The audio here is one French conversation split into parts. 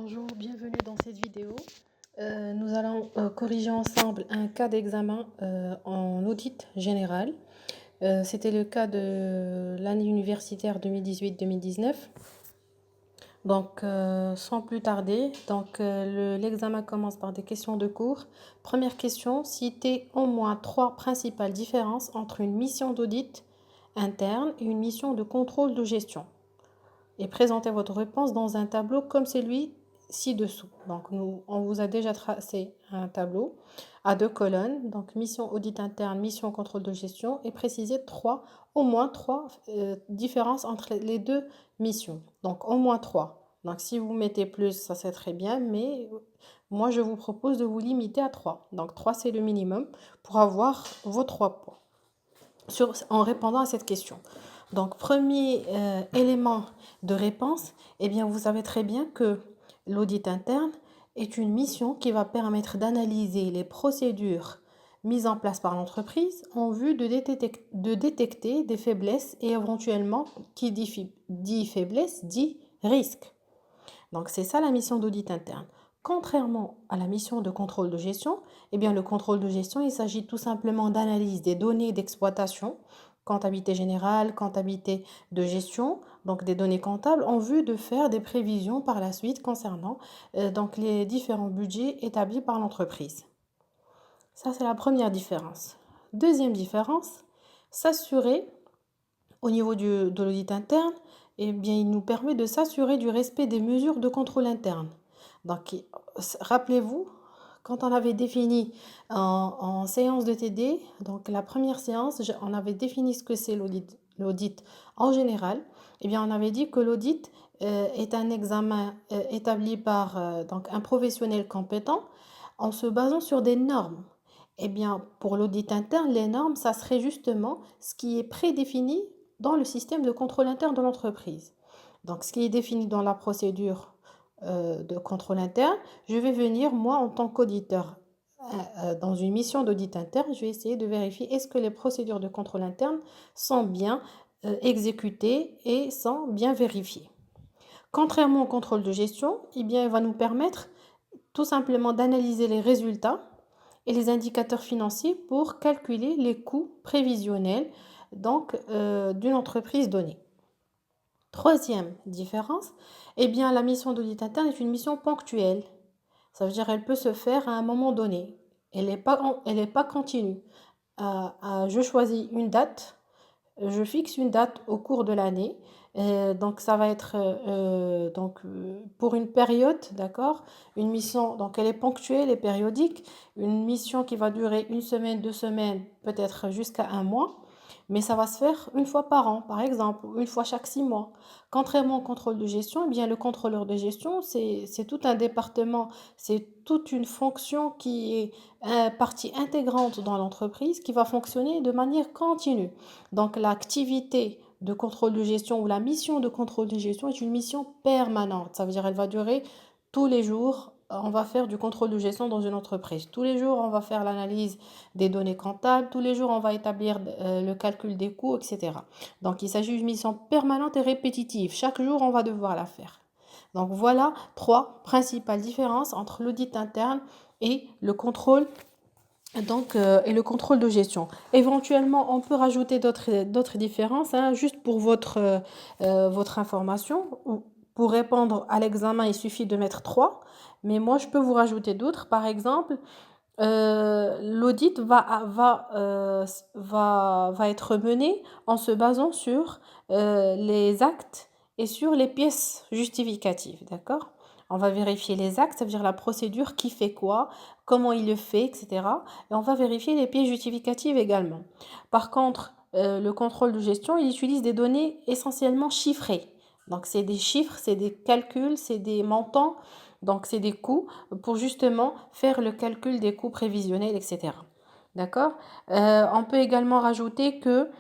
Bonjour, bienvenue dans cette vidéo. Nous allons corriger ensemble un cas d'examen en audit général. C'était le cas de l'année universitaire 2018-2019. Donc, sans plus tarder, l'examen commence par des questions de cours. Première question, citez au moins 3 principales différences entre une mission d'audit interne et une mission de contrôle de gestion. Et présentez votre réponse dans un tableau comme celui ci-dessous. Donc, on vous a déjà tracé un tableau à 2 colonnes. Donc, mission audit interne, mission contrôle de gestion et précisez au moins 3 différences entre les deux missions. Donc, au moins 3. Donc, si vous mettez plus, ça c'est très bien, mais moi je vous propose de vous limiter à 3. Donc, 3 c'est le minimum pour avoir vos 3 points en répondant à cette question. Donc, premier élément de réponse, eh bien, vous savez très bien que l'audit interne est une mission qui va permettre d'analyser les procédures mises en place par l'entreprise en vue de détecter des faiblesses et éventuellement, qui dit faiblesse, dit risque. Donc, c'est ça la mission d'audit interne. Contrairement à la mission de contrôle de gestion, eh bien, le contrôle de gestion, il s'agit tout simplement d'analyse des données d'exploitation, comptabilité générale, comptabilité de gestion, donc des données comptables, en vue de faire des prévisions par la suite concernant les différents budgets établis par l'entreprise. Ça, c'est la première différence. Deuxième différence, s'assurer au niveau de l'audit interne, eh bien, il nous permet de s'assurer du respect des mesures de contrôle interne. Donc, rappelez-vous, quand on avait défini en séance de TD, donc la première séance, on avait défini ce que c'est l'audit en général. Eh bien, on avait dit que l'audit est un examen établi par un professionnel compétent en se basant sur des normes. Eh bien, pour l'audit interne, les normes, ça serait justement ce qui est prédéfini dans le système de contrôle interne de l'entreprise. Donc, ce qui est défini dans la procédure de contrôle interne, je vais venir, moi, en tant qu'auditeur, dans une mission d'audit interne, je vais essayer de vérifier est-ce que les procédures de contrôle interne sont bien exécutées et sont bien vérifiées. Contrairement au contrôle de gestion, eh bien, il va nous permettre tout simplement d'analyser les résultats et les indicateurs financiers pour calculer les coûts prévisionnels d'une entreprise donnée. Troisième différence, eh bien, la mission d'audit interne est une mission ponctuelle. Ça veut dire qu'elle peut se faire à un moment donné. Elle n'est pas continue. Je choisis une date, je fixe une date au cours de l'année. Donc, ça va être pour une période, d'accord? Une mission, donc elle est ponctuelle et périodique. Une mission qui va durer 1 semaine, 2 semaines, peut-être jusqu'à un mois. Mais ça va se faire une fois par an, par exemple, ou une fois chaque 6 mois. Contrairement au contrôle de gestion, eh bien, le contrôleur de gestion, c'est tout un département, c'est toute une fonction qui est partie intégrante dans l'entreprise qui va fonctionner de manière continue. Donc, l'activité de contrôle de gestion ou la mission de contrôle de gestion est une mission permanente. Ça veut dire qu'elle va durer tous les jours. On va faire du contrôle de gestion dans une entreprise. Tous les jours, on va faire l'analyse des données comptables. Tous les jours, on va établir le calcul des coûts, etc. Donc, il s'agit d'une mission permanente et répétitive. Chaque jour, on va devoir la faire. Donc, voilà 3 principales différences entre l'audit interne et le contrôle et le contrôle de gestion. Éventuellement, on peut rajouter d'autres différences, hein, juste pour votre information. Pour répondre à l'examen, il suffit de mettre 3, mais moi, je peux vous rajouter d'autres. Par exemple, l'audit va être mené en se basant sur les actes et sur les pièces justificatives, d'accord? On va vérifier les actes, ça veut dire la procédure, qui fait quoi, comment il le fait, etc. Et on va vérifier les pièces justificatives également. Par contre, le contrôle de gestion, il utilise des données essentiellement chiffrées. Donc, c'est des chiffres, c'est des calculs, c'est des montants, donc c'est des coûts pour justement faire le calcul des coûts prévisionnels, etc. D'accord? On peut également rajouter que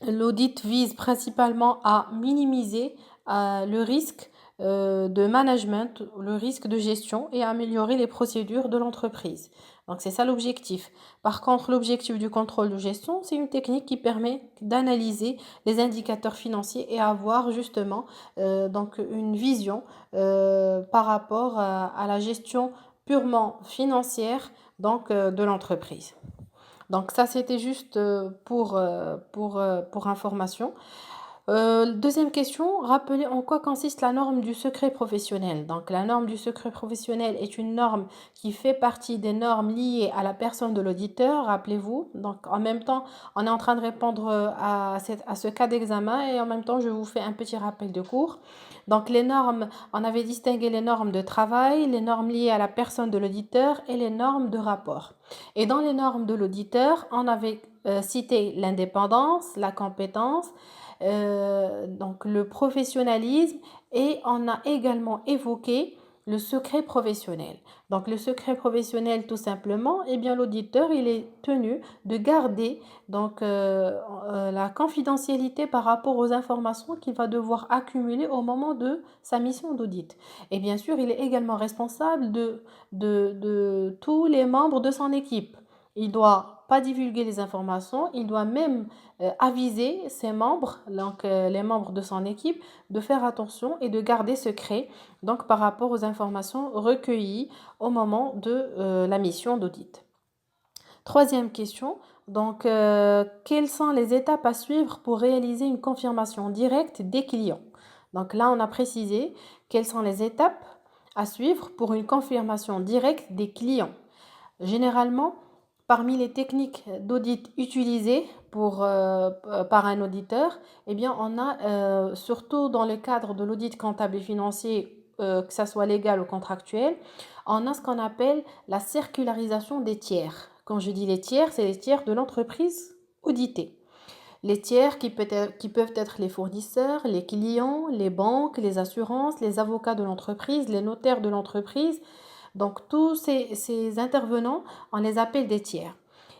l'audit vise principalement à minimiser le risque de management, le risque de gestion et améliorer les procédures de l'entreprise. Donc c'est ça l'objectif. Par contre, l'objectif du contrôle de gestion, c'est une technique qui permet d'analyser les indicateurs financiers et avoir justement donc une vision par rapport à la gestion purement financière de l'entreprise. Donc ça, c'était juste pour information. Deuxième question, rappelez en quoi consiste la norme du secret professionnel. Donc la norme du secret professionnel est une norme qui fait partie des normes liées à la personne de l'auditeur, rappelez-vous. Donc en même temps, on est en train de répondre à ce cas d'examen et en même temps, je vous fais un petit rappel de cours. Donc les normes, on avait distingué les normes de travail, les normes liées à la personne de l'auditeur et les normes de rapport. Et dans les normes de l'auditeur, on avait cité l'indépendance, la compétence, donc le professionnalisme et on a également évoqué le secret professionnel. Donc le secret professionnel tout simplement, eh bien l'auditeur il est tenu de garder la confidentialité par rapport aux informations qu'il va devoir accumuler au moment de sa mission d'audit. Et bien sûr, il est également responsable de tous les membres de son équipe. Il doit pas divulguer les informations, il doit même aviser ses membres, les membres de son équipe, de faire attention et de garder secret donc par rapport aux informations recueillies au moment de la mission d'audit. Troisième question, quelles sont les étapes à suivre pour réaliser une confirmation directe des clients? Donc là, on a précisé quelles sont les étapes à suivre pour une confirmation directe des clients. Généralement, parmi les techniques d'audit utilisées par un auditeur, eh bien, on a surtout dans le cadre de l'audit comptable et financier, que ça soit légal ou contractuel, on a ce qu'on appelle la circularisation des tiers. Quand je dis les tiers, c'est les tiers de l'entreprise auditée. Les tiers qui peuvent être les fournisseurs, les clients, les banques, les assurances, les avocats de l'entreprise, les notaires de l'entreprise. Donc tous ces intervenants, on les appelle des tiers.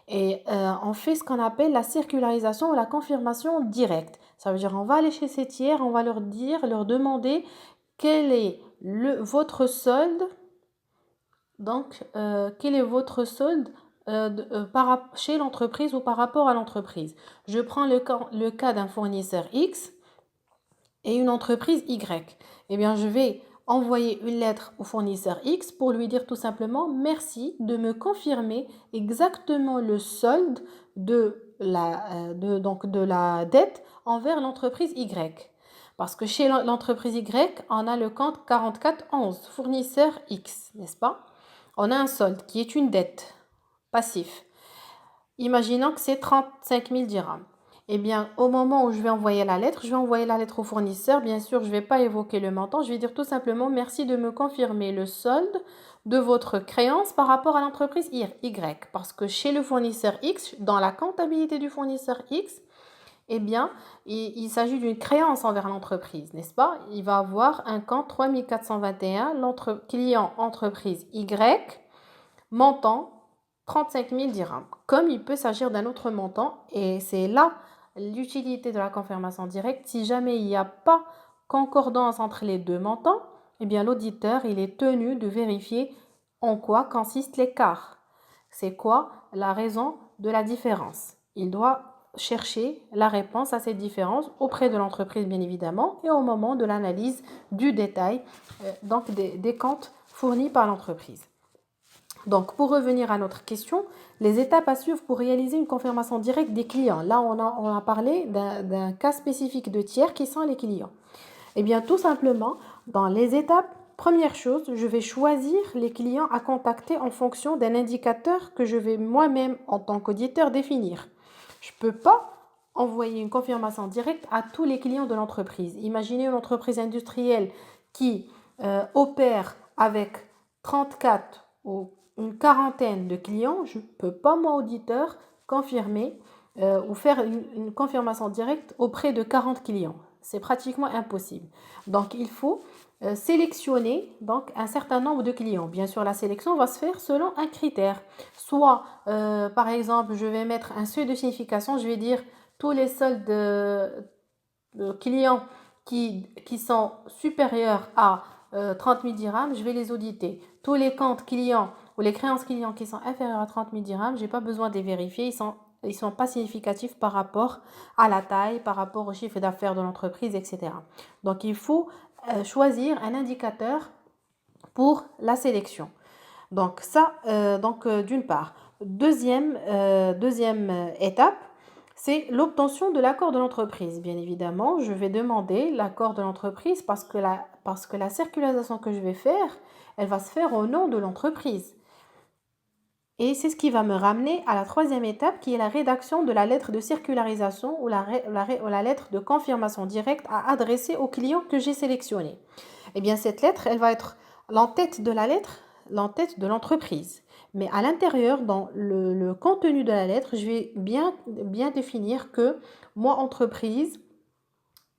Et on fait ce qu'on appelle la circularisation ou la confirmation directe. Ça veut dire on va aller chez ces tiers, on va leur demander quel est votre solde. Donc, quel est votre solde chez l'entreprise ou par rapport à l'entreprise? Je prends le cas d'un fournisseur X et une entreprise Y. Eh bien, je vais envoyer une lettre au fournisseur X pour lui dire tout simplement merci de me confirmer exactement le solde de la dette envers l'entreprise Y. Parce que chez l'entreprise Y, on a le compte 4411, fournisseur X, n'est-ce pas? On a un solde qui est une dette passif. Imaginons que c'est 35 000 dirhams. Eh bien, au moment où je vais envoyer la lettre au fournisseur. Bien sûr, je ne vais pas évoquer le montant. Je vais dire tout simplement merci de me confirmer le solde de votre créance par rapport à l'entreprise Y. Parce que chez le fournisseur X, dans la comptabilité du fournisseur X, eh bien, il s'agit d'une créance envers l'entreprise, n'est-ce pas? Il va avoir un compte 3421, client entreprise Y, montant 35 000 dirhams. Comme il peut s'agir d'un autre montant, et c'est là l'utilité de la confirmation directe. Si jamais il n'y a pas concordance entre les deux montants, eh bien l'auditeur il est tenu de vérifier en quoi consiste l'écart. C'est quoi la raison de la différence? Il doit chercher la réponse à cette différence auprès de l'entreprise bien évidemment et au moment de l'analyse du détail des comptes fournis par l'entreprise. Donc, pour revenir à notre question, les étapes à suivre pour réaliser une confirmation directe des clients. Là, on a parlé d'un cas spécifique de tiers qui sont les clients. Eh bien, tout simplement, dans les étapes, première chose, je vais choisir les clients à contacter en fonction d'un indicateur que je vais moi-même, en tant qu'auditeur, définir. Je ne peux pas envoyer une confirmation directe à tous les clients de l'entreprise. Imaginez une entreprise industrielle qui opère avec 34 ou une quarantaine de clients. Je ne peux pas, moi, auditeur, confirmer ou faire une confirmation directe auprès de 40 clients. C'est pratiquement impossible. Donc, il faut sélectionner un certain nombre de clients. Bien sûr, la sélection va se faire selon un critère. Soit, par exemple, je vais mettre un seuil de signification. Je vais dire tous les soldes de clients qui sont supérieurs à 30 000 dirhams, je vais les auditer. Tous les comptes clients ou les créances clients qui sont inférieurs à 30 000 dirhams, je n'ai pas besoin de les vérifier. Ils sont pas significatifs par rapport à la taille, par rapport au chiffre d'affaires de l'entreprise, etc. Donc, il faut choisir un indicateur pour la sélection. Donc, ça, d'une part. Deuxième étape, c'est l'obtention de l'accord de l'entreprise. Bien évidemment, je vais demander l'accord de l'entreprise parce que la circularisation que je vais faire, elle va se faire au nom de l'entreprise. Et c'est ce qui va me ramener à la troisième étape qui est la rédaction de la lettre de circularisation ou la lettre de confirmation directe à adresser au client que j'ai sélectionné. Eh bien, cette lettre, elle va être l'entête de la lettre, l'entête de l'entreprise. Mais à l'intérieur, dans le contenu de la lettre, je vais bien définir que moi, entreprise,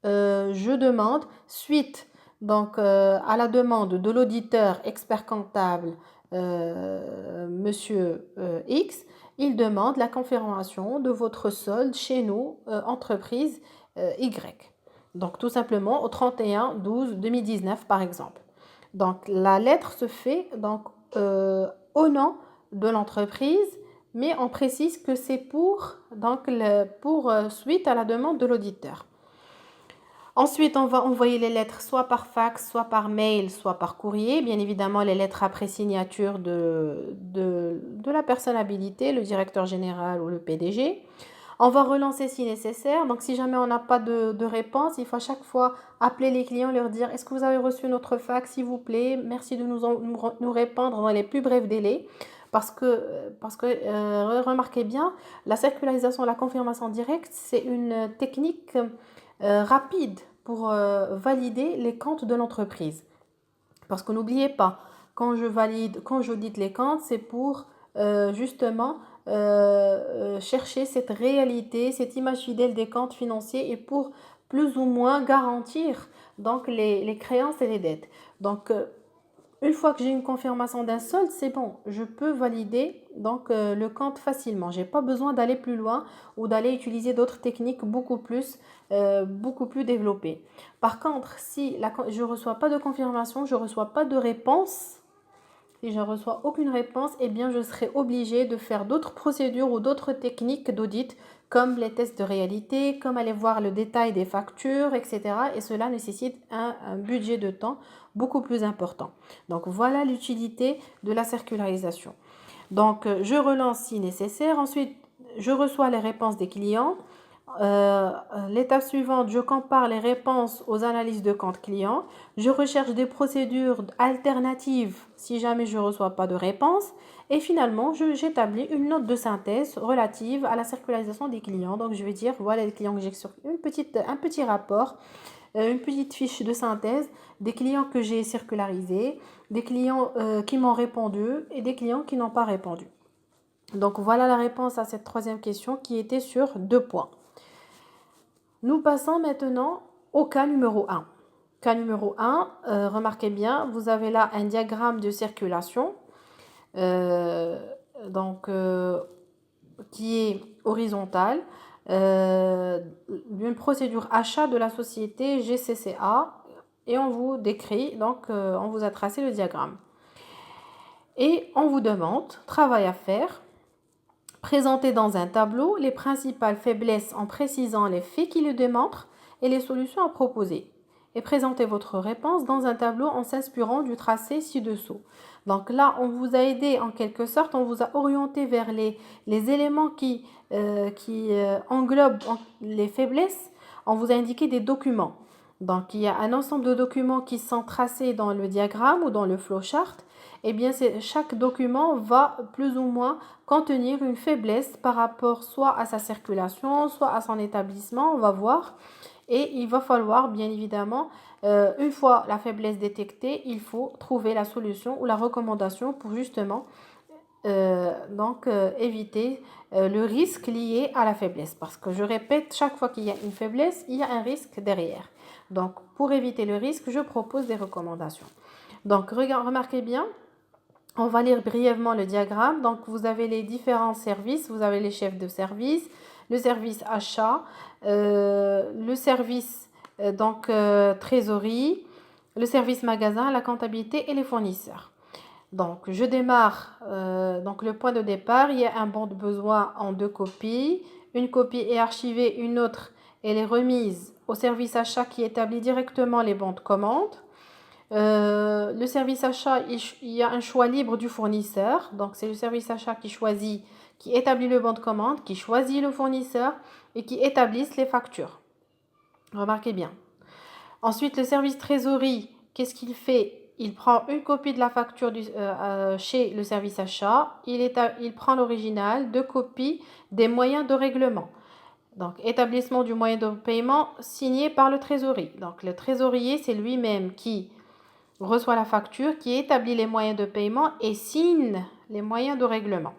je demande, suite à la demande de l'auditeur expert comptable, Monsieur X, il demande la confirmation de votre solde chez nous, entreprise Y. Donc tout simplement au 31/12/2019 par exemple. Donc la lettre se fait au nom de l'entreprise, mais on précise que c'est pour suite à la demande de l'auditeur. Ensuite, on va envoyer les lettres soit par fax, soit par mail, soit par courrier. Bien évidemment, les lettres après signature de la personne habilitée, le directeur général ou le PDG. On va relancer si nécessaire. Donc, si jamais on n'a pas de réponse, il faut à chaque fois appeler les clients, leur dire « Est-ce que vous avez reçu notre fax, s'il vous plaît? Merci de nous répondre dans les plus brefs délais. » Parce que remarquez bien, la circularisation, la confirmation directe, c'est une technique rapide pour valider les comptes de l'entreprise. Parce que n'oubliez pas, quand j'audite les comptes, c'est pour justement chercher cette réalité, cette image fidèle des comptes financiers et pour plus ou moins garantir donc les créances et les dettes. Donc, une fois que j'ai une confirmation d'un solde, c'est bon, je peux valider le compte facilement. Je n'ai pas besoin d'aller plus loin ou d'aller utiliser d'autres techniques beaucoup plus développées. Par contre, si je ne reçois pas de confirmation, je ne reçois pas de réponse, si je ne reçois aucune réponse, eh bien, je serai obligée de faire d'autres procédures ou d'autres techniques d'audit, comme les tests de réalité, comme aller voir le détail des factures, etc. Et cela nécessite un budget de temps beaucoup plus important. Donc, voilà l'utilité de la circularisation. Donc, je relance si nécessaire. Ensuite, je reçois les réponses des clients. L'étape suivante, je compare les réponses aux analyses de compte client. Je recherche des procédures alternatives si jamais je ne reçois pas de réponse. Et finalement, j'établis une note de synthèse relative à la circularisation des clients. Donc, je vais dire, voilà les clients que j'ai sur un petit rapport, une petite fiche de synthèse des clients que j'ai circularisés, des clients qui m'ont répondu et des clients qui n'ont pas répondu. Donc, voilà la réponse à cette troisième question qui était sur 2 points. Nous passons maintenant au cas numéro 1. Cas numéro 1, remarquez bien, vous avez là un diagramme de circulation qui est horizontal d'une procédure achat de la société GCCA et on vous décrit, on vous a tracé le diagramme. Et on vous demande, travail à faire, présenter dans un tableau les principales faiblesses en précisant les faits qui le démontrent et les solutions à proposer. Et présenter votre réponse dans un tableau en s'inspirant du tracé ci-dessous. Donc là, on vous a aidé en quelque sorte, on vous a orienté vers les éléments qui englobent les faiblesses. On vous a indiqué des documents. Donc il y a un ensemble de documents qui sont tracés dans le diagramme ou dans le flowchart. Eh bien, chaque document va plus ou moins contenir une faiblesse par rapport soit à sa circulation, soit à son établissement, on va voir. Et il va falloir, bien évidemment, une fois la faiblesse détectée, il faut trouver la solution ou la recommandation pour justement éviter le risque lié à la faiblesse. Parce que je répète, chaque fois qu'il y a une faiblesse, il y a un risque derrière. Donc, pour éviter le risque, je propose des recommandations. Donc, remarquez bien, on va lire brièvement le diagramme. Donc, vous avez les différents services. Vous avez les chefs de service, le service achat, le service trésorerie, le service magasin, la comptabilité et les fournisseurs. Donc, je démarre. Donc, le point de départ, il y a un bon de besoin en 2 copies. Une copie est archivée, une autre, elle est remise au service achat qui établit directement les bons de commande. Le service achat, il y a un choix libre du fournisseur. Donc, c'est le service achat qui choisit, qui établit le bon de commande, qui choisit le fournisseur et qui établissent les factures. Remarquez bien. Ensuite, le service trésorerie, qu'est-ce qu'il fait? Il prend une copie de la facture chez le service achat, il prend l'original, 2 copies des moyens de règlement. Donc, établissement du moyen de paiement signé par le trésorier. Donc, le trésorier, c'est lui-même qui reçoit la facture, qui établit les moyens de paiement et signe les moyens de règlement.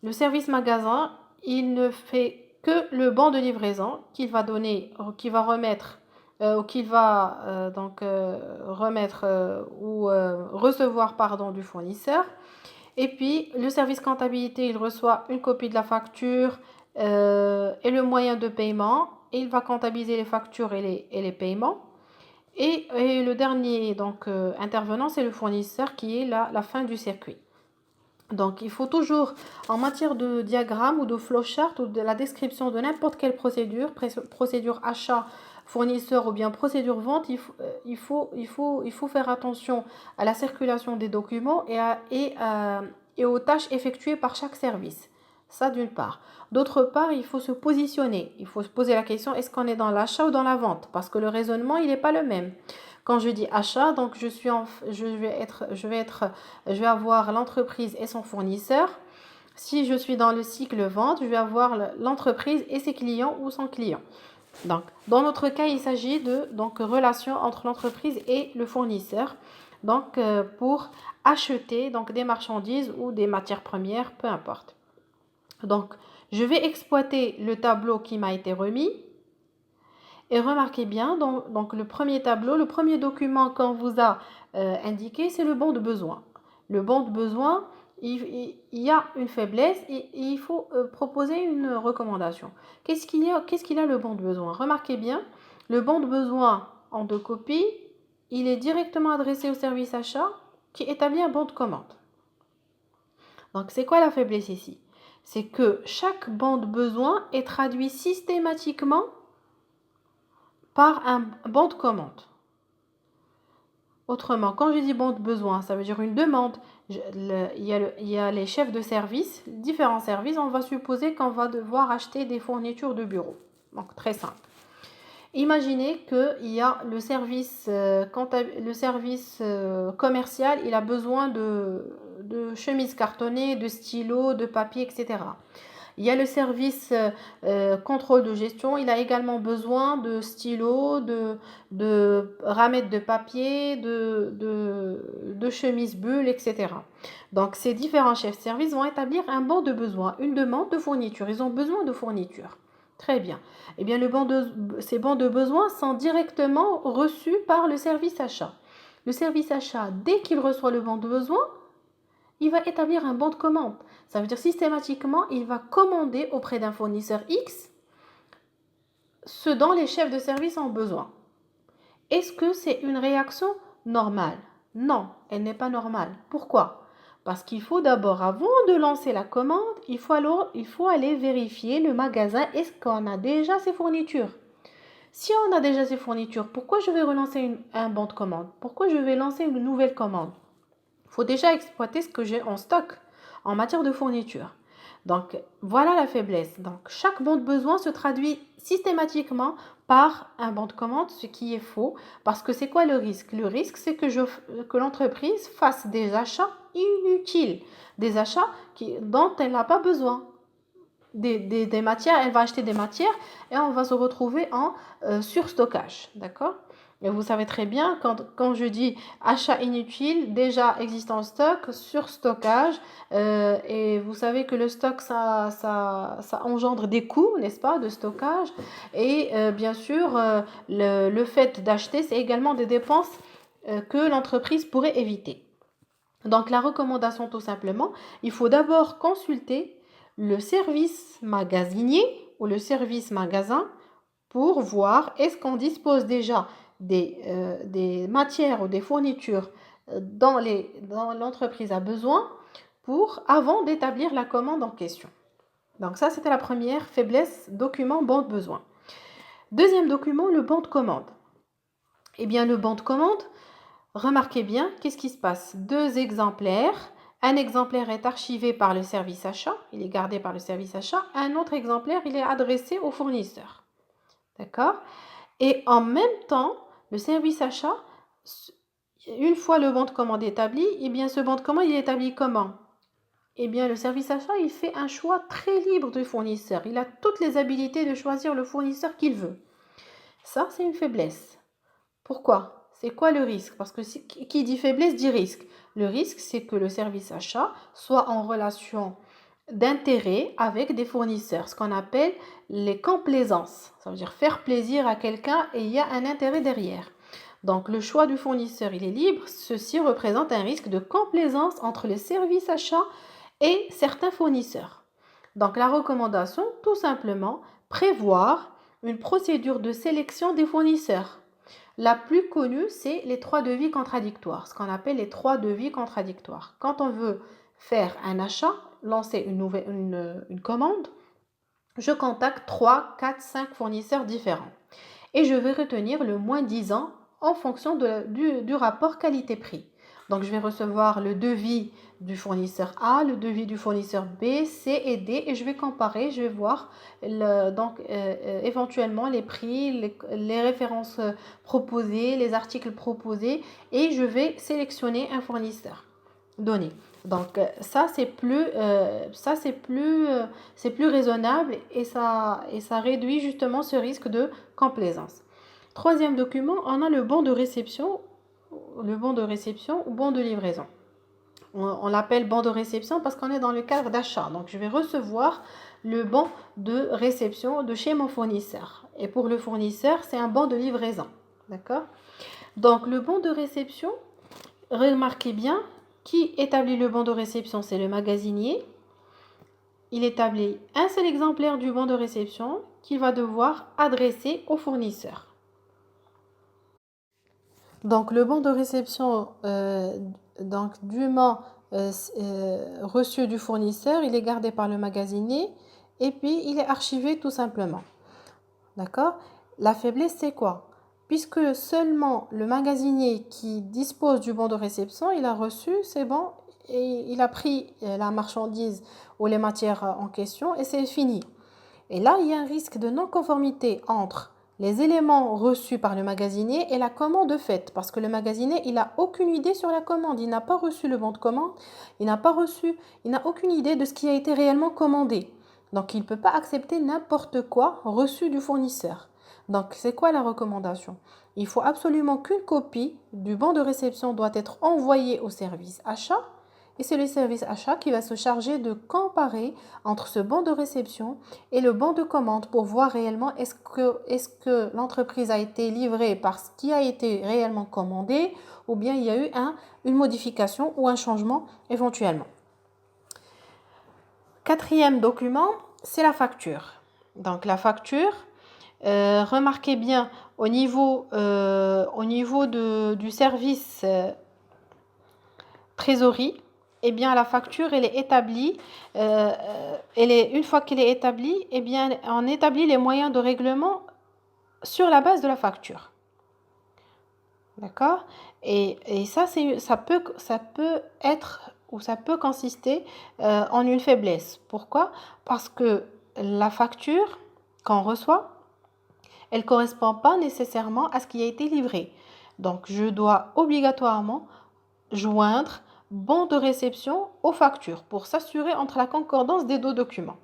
Le service magasin, il ne fait que le bon de livraison qu'il va donner, qu'il va remettre ou recevoir pardon, du fournisseur. Et puis, le service comptabilité, il reçoit une copie de la facture et le moyen de paiement. Et il va comptabiliser les factures et les paiements. Et le dernier intervenant, c'est le fournisseur qui est la fin du circuit. Donc, il faut toujours, en matière de diagramme ou de flowchart ou de la description de n'importe quelle procédure achat, fournisseur ou bien procédure vente, il faut faire attention à la circulation des documents et aux tâches effectuées par chaque service. Ça, d'une part. D'autre part, il faut se positionner. Il faut se poser la question, est-ce qu'on est dans l'achat ou dans la vente? Parce que le raisonnement, il n'est pas le même. Quand je dis achat, donc je vais avoir l'entreprise et son fournisseur. Si je suis dans le cycle vente, je vais avoir l'entreprise et ses clients ou son client. Donc, dans notre cas, il s'agit de relation entre l'entreprise et le fournisseur. Donc, pour acheter des marchandises ou des matières premières, peu importe. Donc, je vais exploiter le tableau qui m'a été remis. Et remarquez bien, donc le premier tableau, le premier document qu'on vous a indiqué, c'est le bon de besoin. Le bon de besoin, il y a une faiblesse et il faut proposer une recommandation. Qu'est-ce qu'il a le bon de besoin? Remarquez bien, le bon de besoin en 2 copies, il est directement adressé au service achat qui établit un bon de commande. Donc, c'est quoi la faiblesse ici? C'est que chaque bon de besoin est traduit systématiquement par un bon de commande. Autrement, quand je dis bon de besoin, ça veut dire une demande. Il y a les chefs de service, différents services. On va supposer qu'on va devoir acheter des fournitures de bureau. Donc, très simple. Imaginez qu'il y a le service commercial, il a besoin de chemises cartonnées, de stylos, de papier, etc. Il y a le service contrôle de gestion, il a également besoin de stylos, de ramettes de papier, de chemises bulles, etc. Donc, ces différents chefs de service vont établir un bon de besoin, une demande de fourniture. Ils ont besoin de fourniture. Très bien. Eh bien, ces bons de besoin sont directement reçus par le service achat. Le service achat, dès qu'il reçoit le bon de besoin, il va établir un bon de commande. Ça veut dire systématiquement, il va commander auprès d'un fournisseur X ce dont les chefs de service ont besoin. Est-ce que c'est une réaction normale? Non, elle n'est pas normale. Pourquoi? Parce qu'il faut d'abord, avant de lancer la commande, il faut aller vérifier le magasin, est-ce qu'on a déjà ses fournitures? Si on a déjà ses fournitures, pourquoi je vais relancer un bon de commande? Pourquoi je vais lancer une nouvelle commande? Il faut déjà exploiter ce que j'ai en stock en matière de fourniture. Donc, voilà la faiblesse. Donc, chaque bon de besoin se traduit systématiquement par un bon de commande, ce qui est faux. Parce que c'est quoi le risque? Le risque, c'est que l'entreprise fasse des achats inutiles, des achats dont elle n'a pas besoin. Des matières, elle va acheter des matières et on va se retrouver en surstockage. D'accord? Et vous savez très bien, quand je dis achat inutile, déjà existant en stock, surstockage, et vous savez que le stock, ça engendre des coûts, n'est-ce pas, de stockage. Et bien sûr, le fait d'acheter, c'est également des dépenses que l'entreprise pourrait éviter. Donc, la recommandation, tout simplement, il faut d'abord consulter le service magasinier ou le service magasin pour voir est-ce qu'on dispose déjà des matières ou des fournitures dont l'entreprise a besoin avant d'établir la commande en question. Donc ça, c'était la première faiblesse, document, bon de besoin. Deuxième document, le bon de commande. Eh bien, le bon de commande, remarquez bien, qu'est-ce qui se passe? 2 exemplaires. Un exemplaire est archivé par le service achat, il est gardé par le service achat. Un autre exemplaire, il est adressé au fournisseur. D'accord? Et en même temps, le service achat, une fois le bon de commande établi, eh bien, ce bon de commande, il est établi comment? Eh bien, le service achat, il fait un choix très libre du fournisseur. Il a toutes les habilités de choisir le fournisseur qu'il veut. Ça, c'est une faiblesse. Pourquoi? C'est quoi le risque? Parce que qui dit faiblesse dit risque. Le risque, c'est que le service achat soit en relation d'intérêt avec des fournisseurs, ce qu'on appelle les complaisances. Ça veut dire faire plaisir à quelqu'un et il y a un intérêt derrière. Donc, le choix du fournisseur, il est libre. Ceci représente un risque de complaisance entre le service achat et certains fournisseurs. Donc, la recommandation, tout simplement, prévoir une procédure de sélection des fournisseurs. La plus connue, c'est les 3 devis contradictoires, ce qu'on appelle les 3 devis contradictoires. Quand on veut faire un achat, lancer une commande, je contacte 3, 4, 5 fournisseurs différents. Et je vais retenir le moins 10 ans en fonction du rapport qualité-prix. Donc, je vais recevoir le devis du fournisseur A, le devis du fournisseur B, C et D et je vais comparer, je vais voir éventuellement les prix, les références proposées, les articles proposés et je vais sélectionner un fournisseur donné. Donc, c'est plus raisonnable et ça réduit justement ce risque de complaisance. Troisième document, on a le bon de réception ou bon de livraison. On l'appelle bon de réception parce qu'on est dans le cadre d'achat. Donc, je vais recevoir le bon de réception de chez mon fournisseur. Et pour le fournisseur, c'est un bon de livraison. D'accord? Donc, le bon de réception, remarquez bien, qui établit le bon de réception? C'est le magasinier. Il établit un seul exemplaire du bon de réception qu'il va devoir adresser au fournisseur. Donc, le bon de réception dûment reçu du fournisseur, il est gardé par le magasinier et puis il est archivé tout simplement. D'accord? La faiblesse, c'est quoi? Puisque seulement le magasinier qui dispose du bon de réception, il a reçu, c'est bon, et il a pris la marchandise ou les matières en question et c'est fini. Et là, il y a un risque de non-conformité entre les éléments reçus par le magasinier et la commande faite. Parce que le magasinier, il n'a aucune idée sur la commande. Il n'a pas reçu le bon de commande. Il n'a aucune idée de ce qui a été réellement commandé. Donc, il ne peut pas accepter n'importe quoi reçu du fournisseur. Donc, c'est quoi la recommandation? Il faut absolument qu'une copie du bon de réception doit être envoyée au service achat. Et c'est le service achat qui va se charger de comparer entre ce bon de réception et le bon de commande pour voir réellement est-ce que l'entreprise a été livrée par ce qui a été réellement commandé ou bien il y a eu une modification ou un changement éventuellement. Quatrième document, c'est la facture. Donc la facture, remarquez bien au niveau du service trésorerie, eh bien, la facture, elle est établie. Une fois qu'elle est établie, eh bien, on établit les moyens de règlement sur la base de la facture. D'accord? Et ça peut être ou ça peut consister en une faiblesse. Pourquoi? Parce que la facture qu'on reçoit, elle ne correspond pas nécessairement à ce qui a été livré. Donc, je dois obligatoirement joindre bon de réception aux factures pour s'assurer entre la concordance des 2 documents.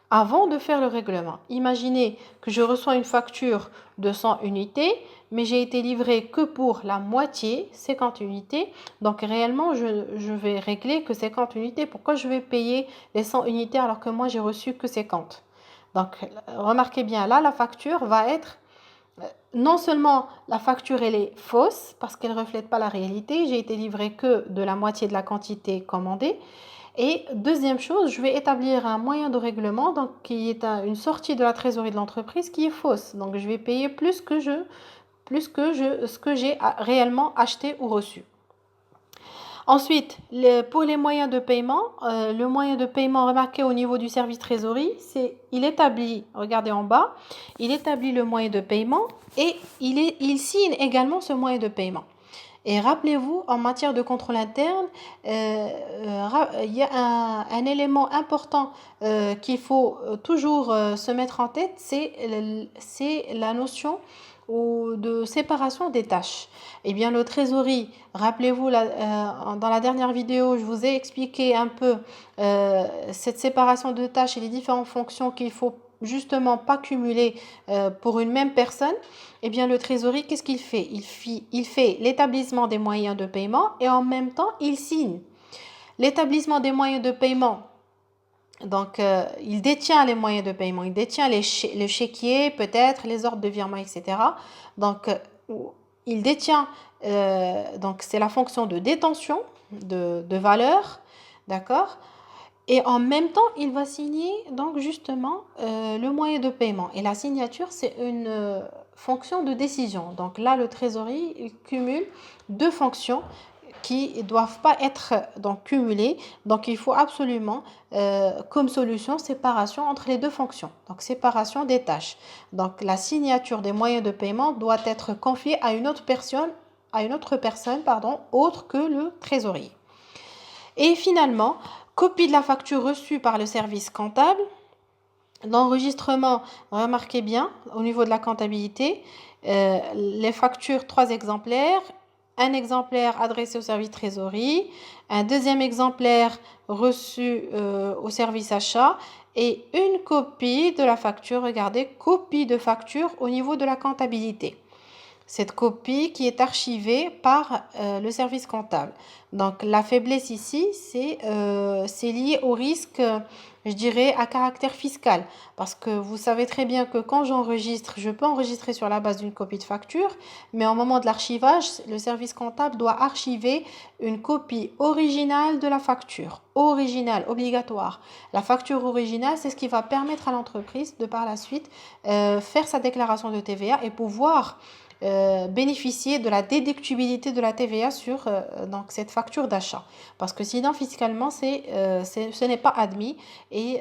Avant de faire le règlement, imaginez que je reçois une facture de 100 unités, mais j'ai été livré que pour la moitié, 50 unités. Donc réellement, je vais régler que 50 unités. Pourquoi je vais payer les 100 unités alors que moi j'ai reçu que 50? Donc remarquez bien, là la facture va être non seulement la facture elle est fausse parce qu'elle ne reflète pas la réalité, j'ai été livré que de la moitié de la quantité commandée Et deuxième chose, je vais établir un moyen de règlement, donc qui est une sortie de la trésorerie de l'entreprise qui est fausse. Donc je vais payer ce que j'ai réellement acheté ou reçu. Ensuite, pour les moyens de paiement, le moyen de paiement remarqué au niveau du service trésorerie, il établit, regardez en bas, il établit le moyen de paiement et il signe également ce moyen de paiement. Et rappelez-vous, en matière de contrôle interne, il y a un élément important qu'il faut toujours se mettre en tête, c'est la notion de séparation des tâches. Eh bien, le trésorerie, rappelez-vous, dans la dernière vidéo, je vous ai expliqué un peu cette séparation de tâches et les différentes fonctions qu'il faut justement pas cumuler pour une même personne. Eh bien, le trésorerie, qu'est-ce qu'il fait? Il fait l'établissement des moyens de paiement et en même temps, il signe. L'établissement des moyens de paiement, donc il détient les moyens de paiement, il détient le chéquier, peut-être, les ordres de virement, etc. Donc, il détient, donc c'est la fonction de détention de valeur, d'accord? Et en même temps, il va signer donc justement le moyen de paiement. Et la signature, c'est une fonction de décision. Donc là, le trésorier, il cumule deux fonctions qui ne doivent pas être donc cumulées. Donc il faut absolument, comme solution, séparation entre les deux fonctions. Donc séparation des tâches. Donc la signature des moyens de paiement doit être confiée à une autre personne, autre que le trésorier. Et finalement, copie de la facture reçue par le service comptable. L'enregistrement, remarquez bien, au niveau de la comptabilité, les factures, 3 exemplaires, un exemplaire adressé au service trésorerie, un deuxième exemplaire reçu au service achat et une copie de la facture, regardez, copie de facture au niveau de la comptabilité. Cette copie qui est archivée par le service comptable. Donc la faiblesse ici, c'est lié au risque, je dirais, à caractère fiscal. Parce que vous savez très bien que quand j'enregistre, je peux enregistrer sur la base d'une copie de facture, mais au moment de l'archivage, le service comptable doit archiver une copie originale de la facture. Originale, obligatoire. La facture originale, c'est ce qui va permettre à l'entreprise de par la suite faire sa déclaration de TVA et pouvoir bénéficier de la déductibilité de la TVA sur donc cette facture d'achat. Parce que sinon, fiscalement, ce n'est pas admis. Et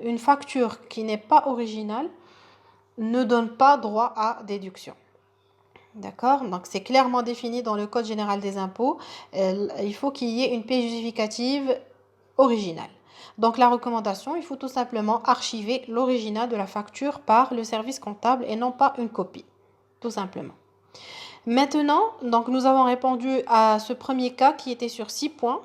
une facture qui n'est pas originale ne donne pas droit à déduction. D'accord? Donc, c'est clairement défini dans le Code général des impôts. Il faut qu'il y ait une pièce justificative originale. Donc, la recommandation, il faut tout simplement archiver l'original de la facture par le service comptable et non pas une copie. Tout simplement. Maintenant, donc nous avons répondu à ce premier cas qui était sur 6 points.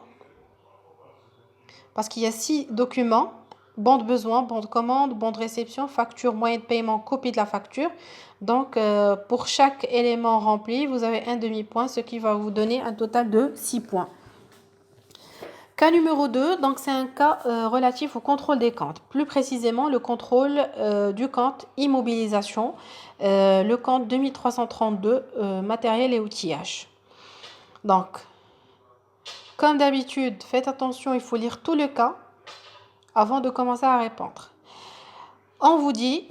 Parce qu'il y a 6 documents. Bon de besoin, bon de commande, bon de réception, facture, moyen de paiement, copie de la facture. Donc, pour chaque élément rempli, vous avez un demi-point, ce qui va vous donner un total de 6 points. Cas numéro 2, donc c'est un cas relatif au contrôle des comptes. Plus précisément, le contrôle du compte immobilisation, le compte 2332, matériel et outillage. Donc, comme d'habitude, faites attention, il faut lire tout le cas avant de commencer à répondre. On vous dit...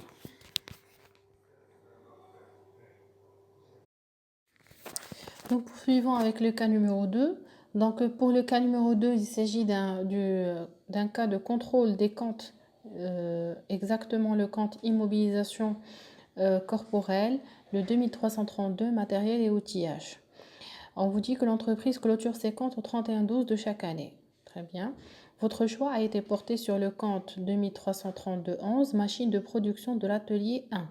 Nous poursuivons avec le cas numéro 2. Donc, pour le cas numéro 2, il s'agit d'un cas de contrôle des comptes, exactement le compte immobilisation corporelle, le 2332, matériel et outillage. On vous dit que l'entreprise clôture ses comptes au 31/12 de chaque année. Très bien. Votre choix a été porté sur le compte 2332-11, machine de production de l'atelier 1.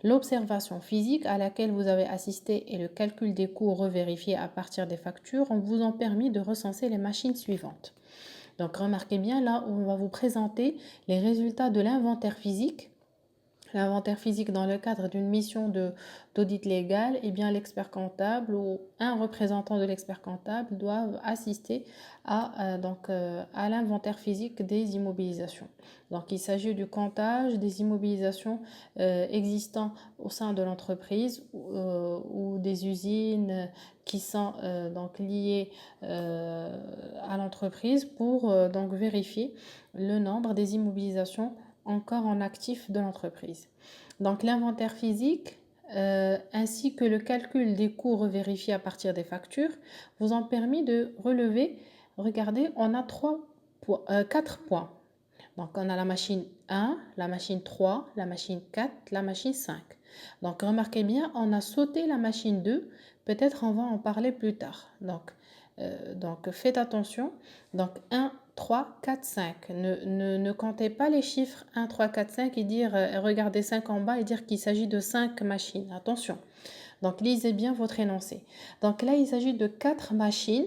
L'observation physique à laquelle vous avez assisté et le calcul des coûts revérifiés à partir des factures vous ont permis de recenser les machines suivantes. Donc remarquez bien, là on va vous présenter les résultats de l'inventaire physique l'inventaire physique dans le cadre d'une mission d'audit légal, eh bien l'expert comptable ou un représentant de l'expert comptable doivent assister à l'inventaire physique des immobilisations. Donc il s'agit du comptage des immobilisations existant au sein de l'entreprise ou des usines qui sont donc liées à l'entreprise pour donc vérifier le nombre des immobilisations encore en actif de l'entreprise. Donc l'inventaire physique ainsi que le calcul des coûts revérifiés à partir des factures vous ont permis de relever, regardez, on a 4 points. Donc on a la machine 1, la machine 3, la machine 4, la machine 5. Donc remarquez bien, on a sauté la machine 2, peut-être on va en parler plus tard. Donc faites attention. Donc 1, 3, 4, 5. Ne comptez pas les chiffres 1, 3, 4, 5 et dire, regardez 5 en bas et dire qu'il s'agit de 5 machines. Attention. Donc lisez bien votre énoncé. Donc là, il s'agit de 4 machines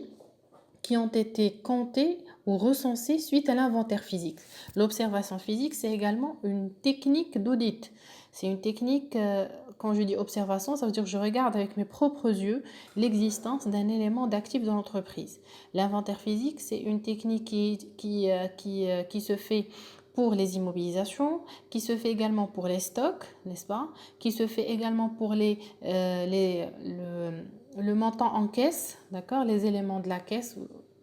qui ont été comptées ou recensées suite à l'inventaire physique. L'observation physique, c'est également une technique d'audit. C'est une technique, quand je dis observation, ça veut dire que je regarde avec mes propres yeux l'existence d'un élément d'actif dans l'entreprise. L'inventaire physique, c'est une technique qui se fait pour les immobilisations, qui se fait également pour les stocks, n'est-ce pas? Qui se fait également pour le montant en caisse, d'accord? Les éléments de la caisse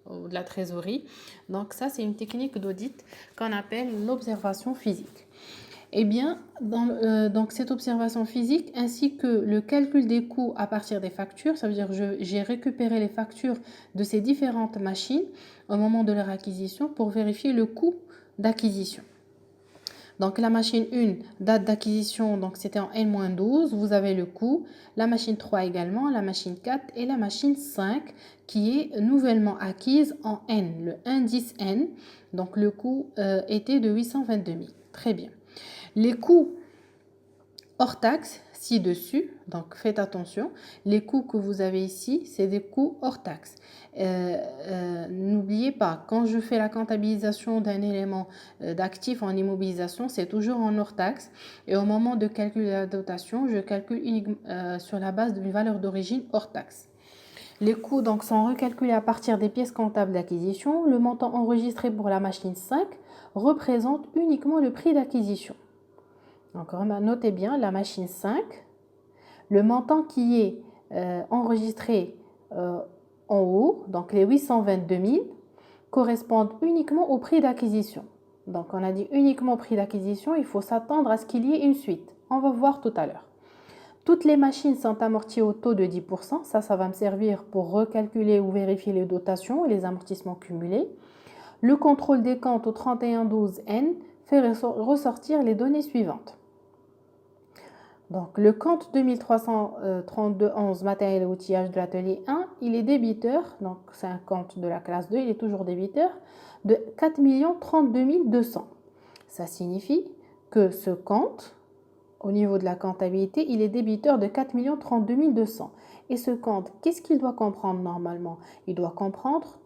ou de la trésorerie. Donc ça, c'est une technique d'audit qu'on appelle l'observation physique. Eh bien, donc cette observation physique ainsi que le calcul des coûts à partir des factures, ça veut dire que j'ai récupéré les factures de ces différentes machines au moment de leur acquisition pour vérifier le coût d'acquisition. Donc la machine 1, date d'acquisition, donc c'était en N-12, vous avez le coût. La machine 3 également, la machine 4 et la machine 5 qui est nouvellement acquise en N, le indice N. Donc le coût était de 822 000. Très bien. Les coûts hors taxe ci-dessus, donc faites attention, les coûts que vous avez ici, c'est des coûts hors taxe. N'oubliez pas, quand je fais la comptabilisation d'un élément d'actif en immobilisation, c'est toujours en hors taxe. Et au moment de calculer la dotation, je calcule sur la base d'une valeur d'origine hors taxe. Les coûts donc sont recalculés à partir des pièces comptables d'acquisition. Le montant enregistré pour la machine 5 représente uniquement le prix d'acquisition. Donc, notez bien la machine 5, le montant qui est enregistré en haut, donc les 822 000, correspondent uniquement au prix d'acquisition. Donc, on a dit uniquement au prix d'acquisition, il faut s'attendre à ce qu'il y ait une suite. On va voir tout à l'heure. Toutes les machines sont amorties au taux de 10%. Ça va me servir pour recalculer ou vérifier les dotations et les amortissements cumulés. Le contrôle des comptes au 3112N fait ressortir les données suivantes. Donc, le compte 2332-11 matériel et outillage de l'atelier 1, il est débiteur, donc c'est un compte de la classe 2, il est toujours débiteur, de 4 32 200. Ça signifie que ce compte, au niveau de la comptabilité, il est débiteur de 4 32 200. Et ce compte, qu'est-ce qu'il doit comprendre normalement? Il doit comprendre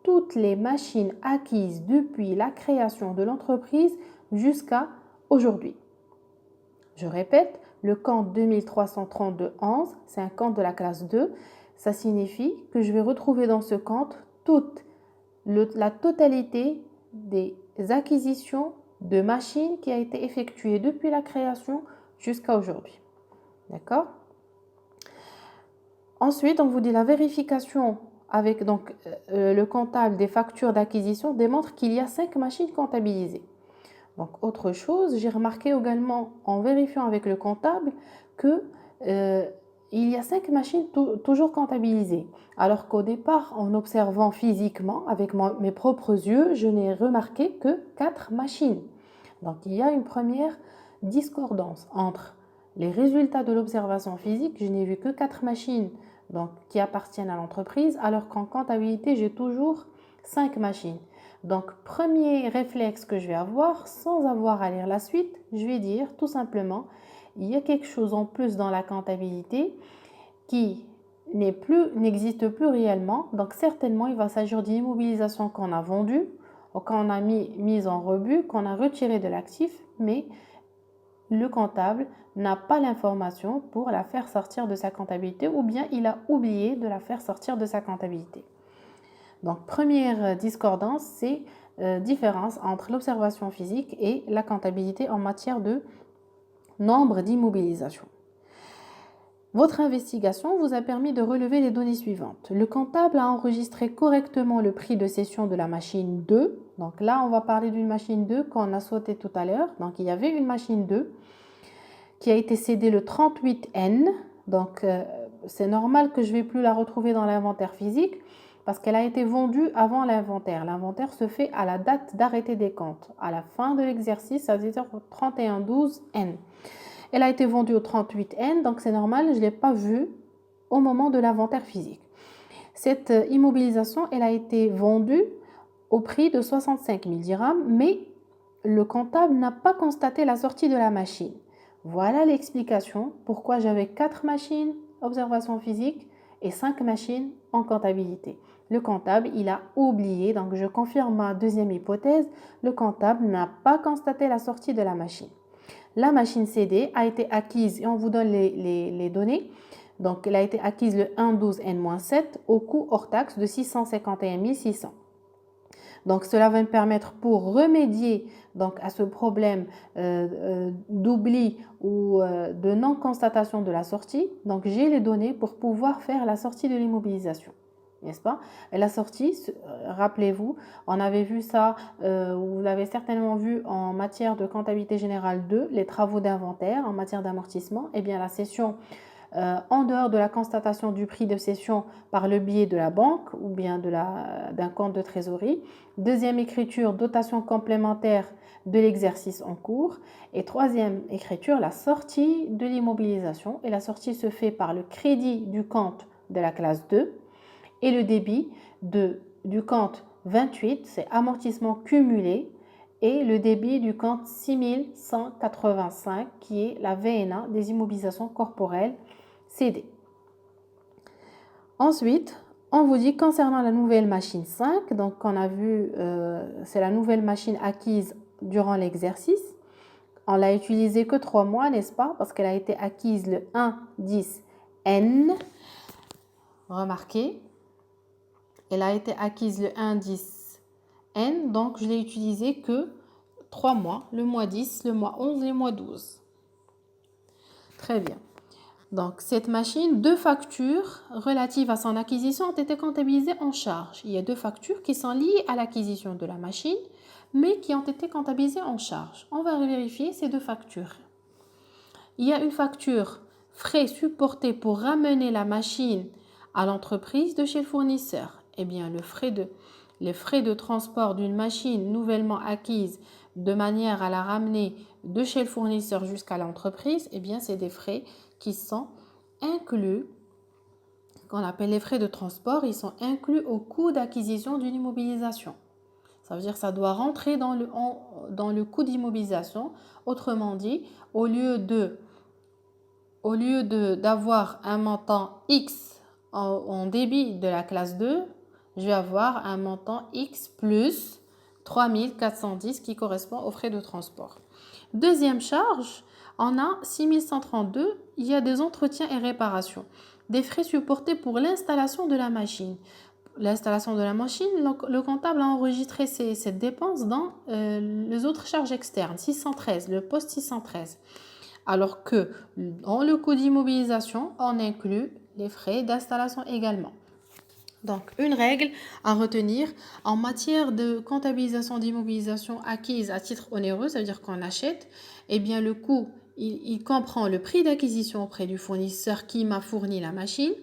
toutes les machines acquises depuis la création de l'entreprise jusqu'à aujourd'hui. Je répète, le compte 2332-11, c'est un compte de la classe 2. Ça signifie que je vais retrouver dans ce compte la totalité des acquisitions de machines qui a été effectuée depuis la création jusqu'à aujourd'hui. D'accord? Ensuite, on vous dit la vérification avec le comptable des factures d'acquisition démontre qu'il y a 5 machines comptabilisées. Donc, autre chose, j'ai remarqué également en vérifiant avec le comptable que il y a 5 machines toujours comptabilisées. Alors qu'au départ, en observant physiquement avec mes propres yeux, je n'ai remarqué que 4 machines. Donc, il y a une première discordance entre les résultats de l'observation physique. Je n'ai vu que 4 machines donc, qui appartiennent à l'entreprise, alors qu'en comptabilité, j'ai toujours 5 machines. Donc, premier réflexe que je vais avoir, sans avoir à lire la suite, je vais dire tout simplement, il y a quelque chose en plus dans la comptabilité qui n'existe plus réellement. Donc, certainement, il va s'agir d'une immobilisation qu'on a vendue, ou qu'on a mise en rebut, qu'on a retirée de l'actif, mais le comptable n'a pas l'information pour la faire sortir de sa comptabilité ou bien il a oublié de la faire sortir de sa comptabilité. Donc, première discordance, c'est différence entre l'observation physique et la comptabilité en matière de nombre d'immobilisations. Votre investigation vous a permis de relever les données suivantes. Le comptable a enregistré correctement le prix de cession de la machine 2. Donc là, on va parler d'une machine 2 qu'on a sauté tout à l'heure. Donc il y avait une machine 2 qui a été cédée le 38N. Donc c'est normal que je ne vais plus la retrouver dans l'inventaire physique parce qu'elle a été vendue avant l'inventaire. L'inventaire se fait à la date d'arrêté des comptes, à la fin de l'exercice, c'est-à-dire au 31/12N. Elle a été vendue au 38N, donc c'est normal, je ne l'ai pas vue au moment de l'inventaire physique. Cette immobilisation, elle a été vendue au prix de 65 000 dirhams, mais le comptable n'a pas constaté la sortie de la machine. Voilà l'explication pourquoi j'avais 4 machines observation physique et 5 machines en comptabilité. Le comptable, il a oublié, donc je confirme ma deuxième hypothèse, le comptable n'a pas constaté la sortie de la machine. La machine cédée a été acquise, et on vous donne les données. Donc, elle a été acquise le 1/12N-7 au coût hors taxe de 651 600. Donc, cela va me permettre pour remédier donc, à ce problème d'oubli ou de non-constatation de la sortie. Donc, j'ai les données pour pouvoir faire la sortie de l'immobilisation. N'est-ce pas? Et la sortie, rappelez-vous, on avait vu ça, vous l'avez certainement vu en matière de comptabilité générale 2, les travaux d'inventaire en matière d'amortissement. Eh bien, la cession en dehors de la constatation du prix de cession par le biais de la banque ou bien d'un compte de trésorerie. Deuxième écriture, dotation complémentaire de l'exercice en cours. Et troisième écriture, la sortie de l'immobilisation. Et la sortie se fait par le crédit du compte de la classe 2 et le débit du compte 28, c'est amortissement cumulé, et le débit du compte 6185 qui est la VNA des immobilisations corporelles cédées. Ensuite, on vous dit concernant la nouvelle machine 5, donc on a vu, c'est la nouvelle machine acquise durant l'exercice. On l'a utilisée que 3 mois, n'est-ce pas? Parce qu'elle a été acquise le 1/10N. Remarquez, elle a été acquise le 1/10N, donc je l'ai utilisée que 3 mois, le mois 10, le mois 11 et le mois 12. Très bien. Donc, cette machine, 2 factures relatives à son acquisition ont été comptabilisées en charge. Il y a 2 factures qui sont liées à l'acquisition de la machine, mais qui ont été comptabilisées en charge. On va vérifier ces 2 factures. Il y a une facture frais supportés pour ramener la machine à l'entreprise de chez le fournisseur. Eh bien, les frais de transport d'une machine nouvellement acquise de manière à la ramener de chez le fournisseur jusqu'à l'entreprise, eh bien, c'est des frais qui sont inclus, qu'on appelle les frais de transport, ils sont inclus au coût d'acquisition d'une immobilisation. Ça veut dire que ça doit rentrer dans le coût d'immobilisation. Autrement dit, au lieu d'avoir un montant X en débit de la classe 2, je vais avoir un montant X plus 3410 qui correspond aux frais de transport. Deuxième charge, on a 6132, il y a des entretiens et réparations, des frais supportés pour l'installation de la machine. L'installation de la machine, le comptable a enregistré cette dépense dans les autres charges externes, 613, le poste 613. Alors que dans le coût d'immobilisation, on inclut les frais d'installation également. Donc, une règle à retenir en matière de comptabilisation d'immobilisation acquise à titre onéreux, ça veut dire qu'on achète, eh bien le coût, il comprend le prix d'acquisition auprès du fournisseur qui m'a fourni la machine.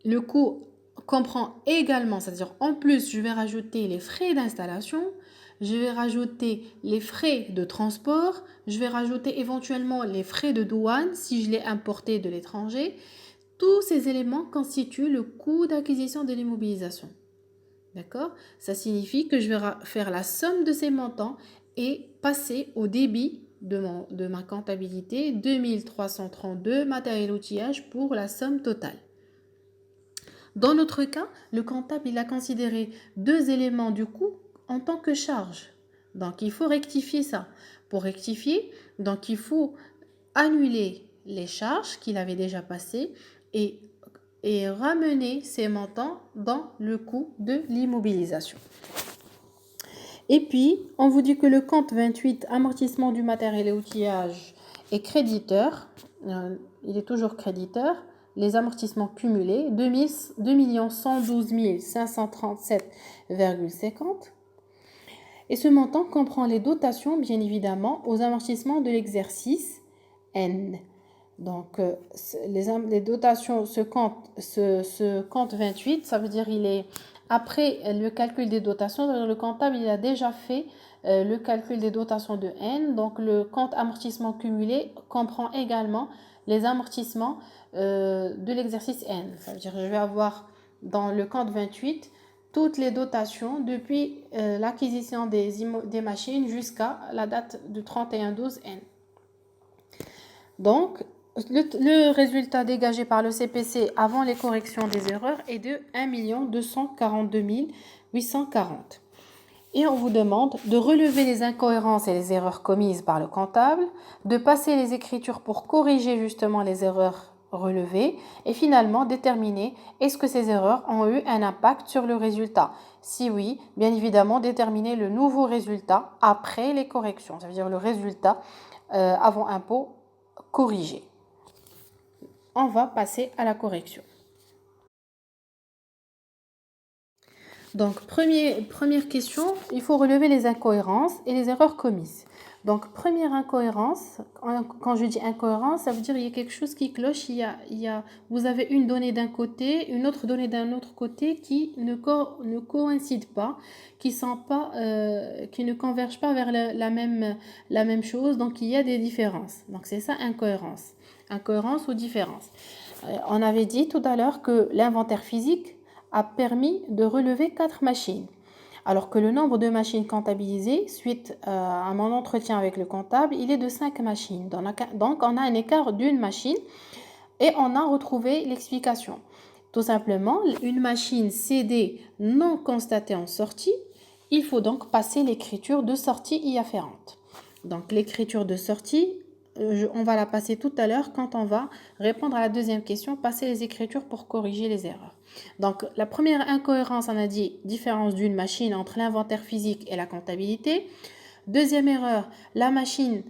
Le coût comprend également, c'est-à-dire en plus, je vais rajouter les frais d'installation, je vais rajouter les frais de transport, je vais rajouter éventuellement les frais de douane si je l'ai importé de l'étranger. Tous ces éléments constituent le coût d'acquisition de l'immobilisation. D'accord? Ça signifie que je vais faire la somme de ces montants et passer au débit de ma comptabilité 2332 matériel outillage pour la somme totale. Dans notre cas, le comptable il a considéré 2 éléments du coût en tant que charge. Donc, il faut rectifier ça. Pour rectifier, donc il faut annuler les charges qu'il avait déjà passées et, ramener ces montants dans le coût de l'immobilisation. Et puis, on vous dit que le compte 28, amortissement du matériel et outillage, est créditeur. Il est toujours créditeur. Les amortissements cumulés, 2 112 537,50. Et ce montant comprend les dotations, bien évidemment, aux amortissements de l'exercice N. Donc, les dotations, ce compte 28, ça veut dire il est après le calcul des dotations, le comptable il a déjà fait le calcul des dotations de N. Donc, le compte amortissement cumulé comprend également les amortissements de l'exercice N. Ça veut dire je vais avoir dans le compte 28 toutes les dotations depuis l'acquisition des machines jusqu'à la date du 31/12/N. Donc, le résultat dégagé par le CPC avant les corrections des erreurs est de 1 242 840. Et on vous demande de relever les incohérences et les erreurs commises par le comptable, de passer les écritures pour corriger justement les erreurs relevées et finalement déterminer est-ce que ces erreurs ont eu un impact sur le résultat. Si oui, bien évidemment, déterminer le nouveau résultat après les corrections, ça veut dire le résultat avant impôt corrigé. On va passer à la correction. Donc, première question, il faut relever les incohérences et les erreurs commises. Donc, première incohérence, quand je dis incohérence, ça veut dire qu'il y a quelque chose qui cloche, vous avez une donnée d'un côté, une autre donnée d'un autre côté qui ne coïncident pas, qui ne convergent pas vers la même chose, donc il y a des différences. Donc, c'est ça incohérence. Incohérence ou différence. On avait dit tout à l'heure que l'inventaire physique a permis de relever 4 machines, alors que le nombre de machines comptabilisées suite à mon entretien avec le comptable, il est de 5 machines. Donc, on a un écart d'une machine et on a retrouvé l'explication. Tout simplement, une machine CD non constatée en sortie, il faut donc passer l'écriture de sortie y afférente. Donc, l'écriture de sortie, on va la passer tout à l'heure quand on va répondre à la deuxième question, passer les écritures pour corriger les erreurs. Donc, la première incohérence, on a dit différence d'une machine entre l'inventaire physique et la comptabilité. Deuxième erreur, la machine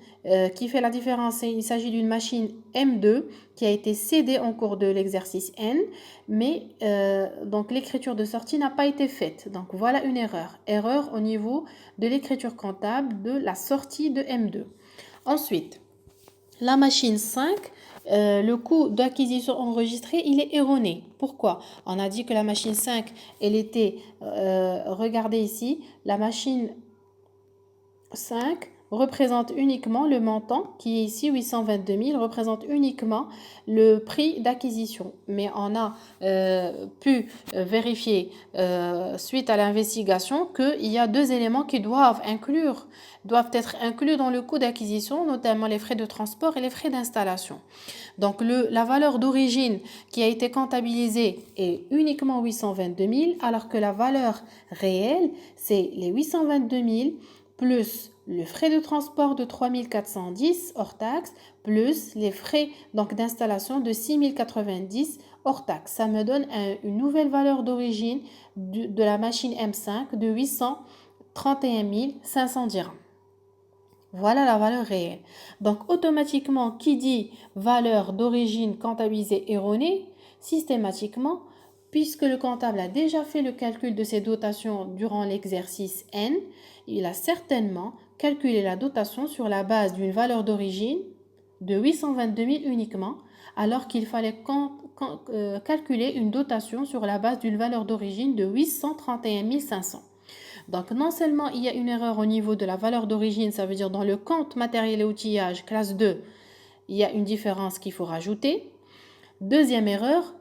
qui fait la différence, il s'agit d'une machine M2 qui a été cédée en cours de l'exercice N, mais donc l'écriture de sortie n'a pas été faite. Donc, voilà une erreur. Erreur au niveau de l'écriture comptable de la sortie de M2. Ensuite, la machine 5, le coût d'acquisition enregistré, il est erroné. Pourquoi? On a dit que la machine 5, elle était, regardez ici, la machine 5 représente uniquement le montant qui est ici 822 000, représente uniquement le prix d'acquisition. Mais on a pu vérifier suite à l'investigation qu'il y a 2 éléments qui doivent être inclus dans le coût d'acquisition, notamment les frais de transport et les frais d'installation. Donc la valeur d'origine qui a été comptabilisée est uniquement 822 000, alors que la valeur réelle, c'est les 822 000 plus le frais de transport de 3 410 hors taxe, plus les frais d'installation de 6 090 hors taxe. Ça me donne une nouvelle valeur d'origine de la machine M5 de 831 500 dirhams. Voilà la valeur réelle. Donc, automatiquement, qui dit valeur d'origine comptabilisée erronée, systématiquement, puisque le comptable a déjà fait le calcul de ses dotations durant l'exercice N, il a certainement calculé la dotation sur la base d'une valeur d'origine de 822 000 uniquement, alors qu'il fallait calculer une dotation sur la base d'une valeur d'origine de 831 500. Donc, non seulement il y a une erreur au niveau de la valeur d'origine, ça veut dire dans le compte matériel et outillage, classe 2, il y a une différence qu'il faut rajouter. Deuxième erreur,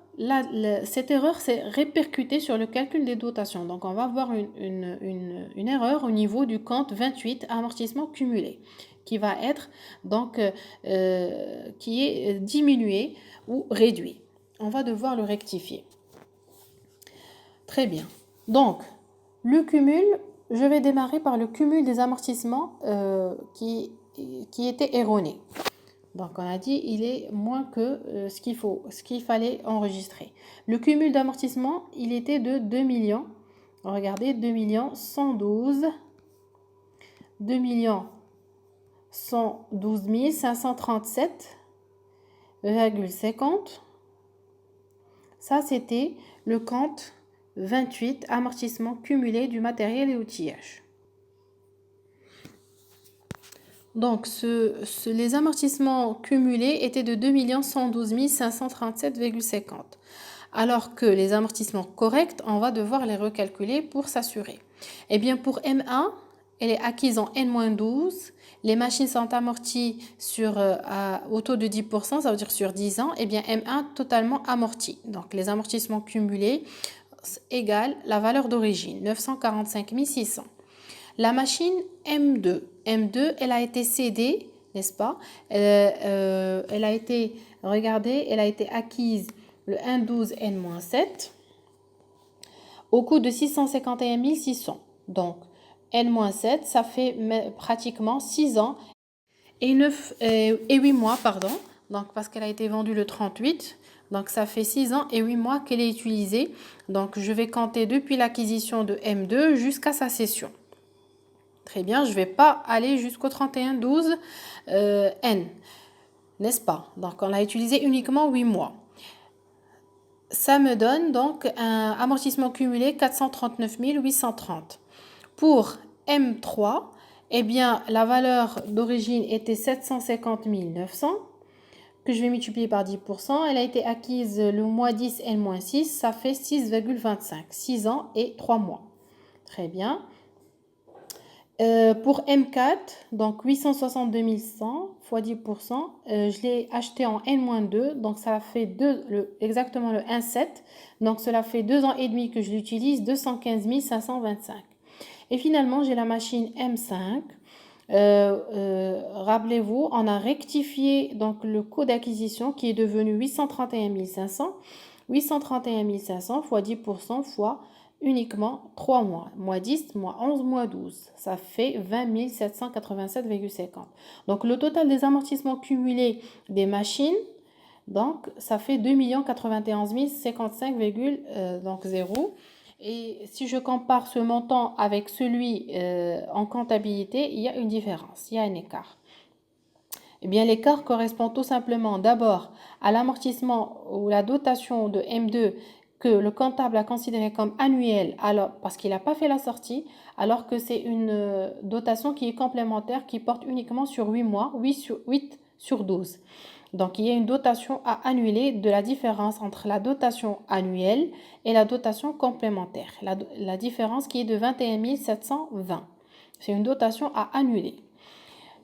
cette erreur s'est répercutée sur le calcul des dotations. Donc, on va avoir une erreur au niveau du compte 28, amortissement cumulé, qui va être, donc, qui est diminué ou réduit. On va devoir le rectifier. Très bien. Donc, le cumul, je vais démarrer par le cumul des amortissements qui qui était erroné. Donc, on a dit il est moins que ce qu'il fallait enregistrer. Le cumul d'amortissement, il était de 2 millions. Regardez, 2 112 537,50. Ça, c'était le compte 28, amortissement cumulé du matériel et outillage. Donc, les amortissements cumulés étaient de 2 112 537,50. Alors que les amortissements corrects, on va devoir les recalculer pour s'assurer. Eh bien, pour M1, elle est acquise en N-12. Les machines sont amorties au taux de 10%, ça veut dire sur 10 ans. Eh bien, M1 totalement amorti. Donc, les amortissements cumulés égale la valeur d'origine, 945 600. La machine M2, elle a été cédée, n'est-ce pas? Elle a été, regardez, elle a été acquise le 1,12 N-7 au coût de 651 600. Donc, N-7, ça fait pratiquement 6 ans et 8 mois, pardon. Donc, parce qu'elle a été vendue le 38. Donc, ça fait 6 ans et 8 mois qu'elle est utilisée. Donc, je vais compter depuis l'acquisition de M2 jusqu'à sa cession. Très bien, je ne vais pas aller jusqu'au 31-12 N, n'est-ce pas? Donc, on l'a utilisé uniquement 8 mois. Ça me donne donc un amortissement cumulé 439 830. Pour M3, eh bien, la valeur d'origine était 750 900, que je vais multiplier par 10%. Elle a été acquise le mois 10 N-6, ça fait 6,25, 6 ans et 3 mois. Très bien. Pour M4, donc 862 100 fois 10%, je l'ai acheté en N-2, donc ça fait exactement le 1,7. Donc cela fait 2 ans et demi que je l'utilise, 215 525. Et finalement, j'ai la machine M5. Rappelez-vous, on a rectifié donc le coût d'acquisition qui est devenu 831 500. 831 500 fois 10% fois uniquement 3 mois. Mois 10, mois 11, mois 12. Ça fait 20 787,50. Donc, le total des amortissements cumulés des machines, donc, ça fait 2 091 055,0. Et si je compare ce montant avec celui en comptabilité, il y a une différence, il y a un écart. Eh bien, l'écart correspond tout simplement d'abord à l'amortissement ou la dotation de M2 que le comptable a considéré comme annuel parce qu'il n'a pas fait la sortie, alors que c'est une dotation qui est complémentaire, qui porte uniquement sur 8 mois, 8 sur 12. Donc, il y a une dotation à annuler de la différence entre la dotation annuelle et la dotation complémentaire. La différence qui est de 21 720. C'est une dotation à annuler.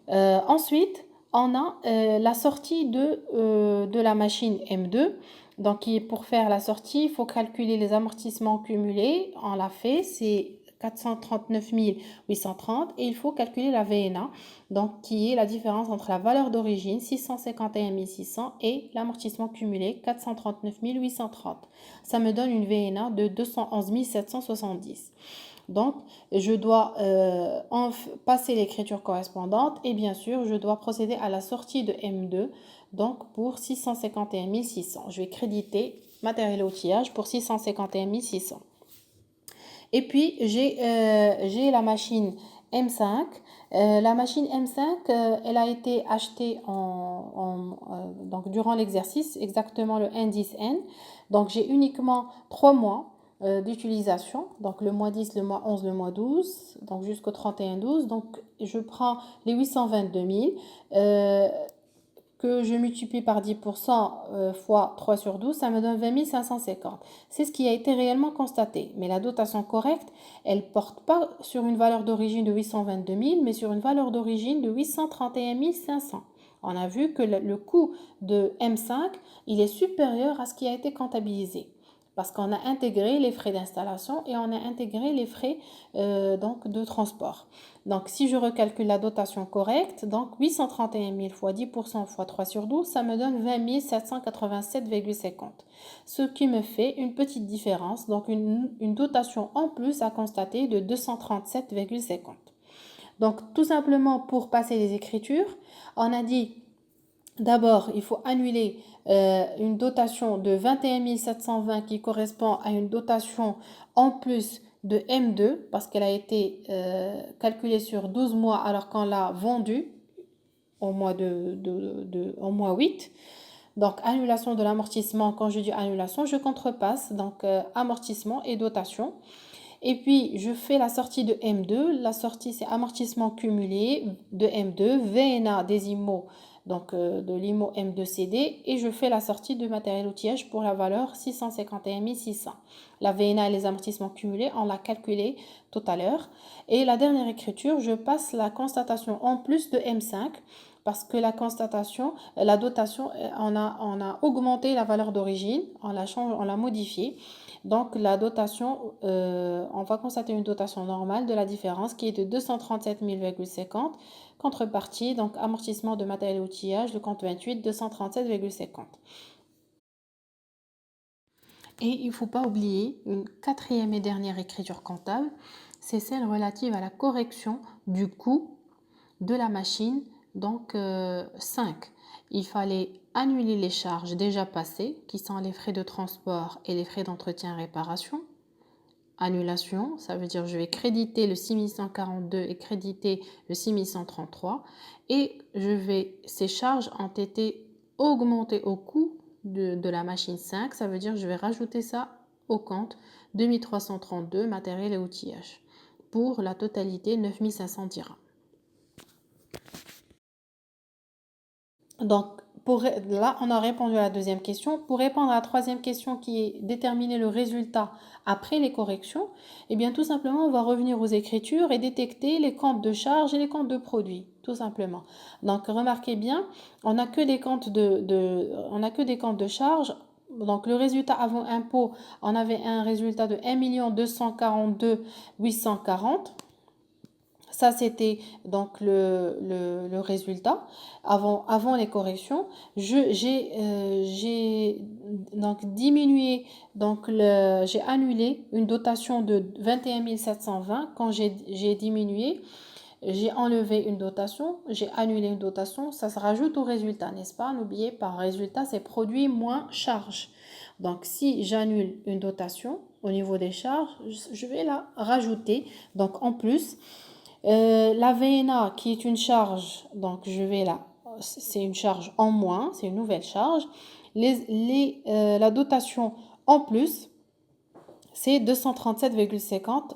Ensuite, on a la sortie de la machine M2. Donc, pour faire la sortie, il faut calculer les amortissements cumulés. On l'a fait, c'est 439 830 et il faut calculer la VNA, donc qui est la différence entre la valeur d'origine 651 600 et l'amortissement cumulé 439 830. Ça me donne une VNA de 211 770. Donc, je dois passer l'écriture correspondante et bien sûr, je dois procéder à la sortie de M2, donc pour 651 600. Je vais créditer matériel et outillage pour 651 600. Et puis, j'ai la machine M5. La machine M5, elle a été achetée donc durant l'exercice, exactement le N10N. Donc, j'ai uniquement 3 mois d'utilisation. Donc, le mois 10, le mois 11, le mois 12, donc jusqu'au 31-12. Donc, je prends les 822 000 que je multiplie par 10% fois 3 sur 12, ça me donne 20 550. C'est ce qui a été réellement constaté. Mais la dotation correcte, elle ne porte pas sur une valeur d'origine de 822 000, mais sur une valeur d'origine de 831 500. On a vu que le coût de M5, il est supérieur à ce qui a été comptabilisé. Parce qu'on a intégré les frais d'installation et on a intégré les frais donc de transport. Donc, si je recalcule la dotation correcte, donc 831 000 fois 10% fois 3 sur 12, ça me donne 20 787,50. Ce qui me fait une petite différence, donc une dotation en plus à constater de 237,50. Donc, tout simplement pour passer les écritures, on a dit d'abord, il faut annuler une dotation de 21 720 qui correspond à une dotation en plus de M2 parce qu'elle a été calculée sur 12 mois alors qu'on l'a vendue au au mois 8. Donc, annulation de l'amortissement. Quand je dis annulation, je contrepasse. Donc, amortissement et dotation. Et puis, je fais la sortie de M2. La sortie, c'est amortissement cumulé de M2, VNA des IMO, donc de l'IMO M2CD. Et je fais la sortie de matériel outillage pour la valeur 651 600. La VNA et les amortissements cumulés, on l'a calculé tout à l'heure. Et la dernière écriture, je passe la constatation en plus de M5 parce que la constatation, la dotation, on a augmenté la valeur d'origine, on l'a modifiée. Donc, la dotation, on va constater une dotation normale de la différence qui est de 237 000,50. Contrepartie, donc amortissement de matériel et outillage, le compte 28, 237,50. Et il ne faut pas oublier une quatrième et dernière écriture comptable, c'est celle relative à la correction du coût de la machine, donc 5. Il fallait annuler les charges déjà passées, qui sont les frais de transport et les frais d'entretien et réparation. Annulation, ça veut dire je vais créditer le 6142 et créditer le 6133. Et ces charges ont été augmentées au coût de la machine 5. Ça veut dire je vais rajouter ça au compte 2332 matériel et outillage pour la totalité 9500 dirhams. Donc, là, on a répondu à la deuxième question. Pour répondre à la troisième question qui est déterminer le résultat après les corrections, eh bien, tout simplement, on va revenir aux écritures et détecter les comptes de charges et les comptes de produits, tout simplement. Donc, remarquez bien, on n'a que des comptes des comptes de charges. Donc, le résultat avant impôt, on avait un résultat de 1 242 840. Ça, c'était donc le résultat avant les corrections. J'ai donc diminué, donc j'ai annulé une dotation de 21 720. Quand j'ai diminué, j'ai enlevé une dotation, j'ai annulé une dotation. Ça se rajoute au résultat, n'est-ce pas? N'oubliez pas, résultat, c'est produit moins charge. Donc, si j'annule une dotation au niveau des charges, je vais la rajouter. Donc, en plus, la VNA qui est une charge, donc c'est une charge en moins, c'est une nouvelle charge. La dotation en plus, c'est 237,50.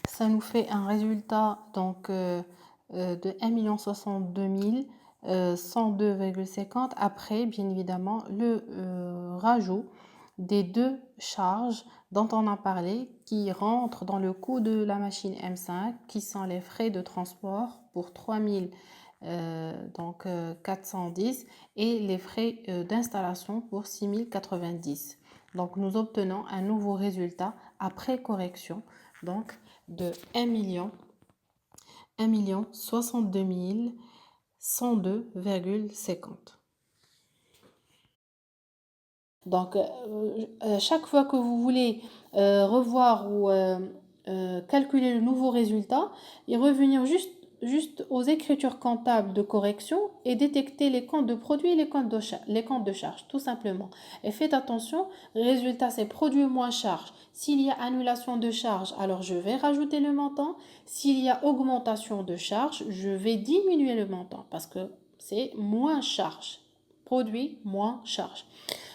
Ça nous fait un résultat donc de 1 062 102,50 après, bien évidemment, le rajout des deux charges dont on a parlé qui rentrent dans le coût de la machine M5 qui sont les frais de transport pour 3000 410 et les frais d'installation pour 6090. Donc nous obtenons un nouveau résultat après correction donc de 1 62 102,50. Donc, chaque fois que vous voulez revoir ou calculer le nouveau résultat et revenir juste aux écritures comptables de correction et détecter les comptes de produits et les comptes de charge, tout simplement. Et faites attention, le résultat c'est produit moins charge. S'il y a annulation de charge, alors je vais rajouter le montant. S'il y a augmentation de charge, je vais diminuer le montant parce que c'est moins charge. Produit moins charge.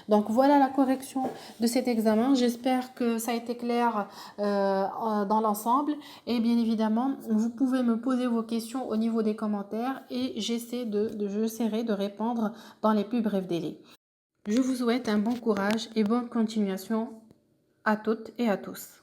Donc voilà la correction de cet examen. J'espère que ça a été clair dans l'ensemble. Et bien évidemment, vous pouvez me poser vos questions au niveau des commentaires et j'essaierai de répondre dans les plus brefs délais. Je vous souhaite un bon courage et bonne continuation à toutes et à tous.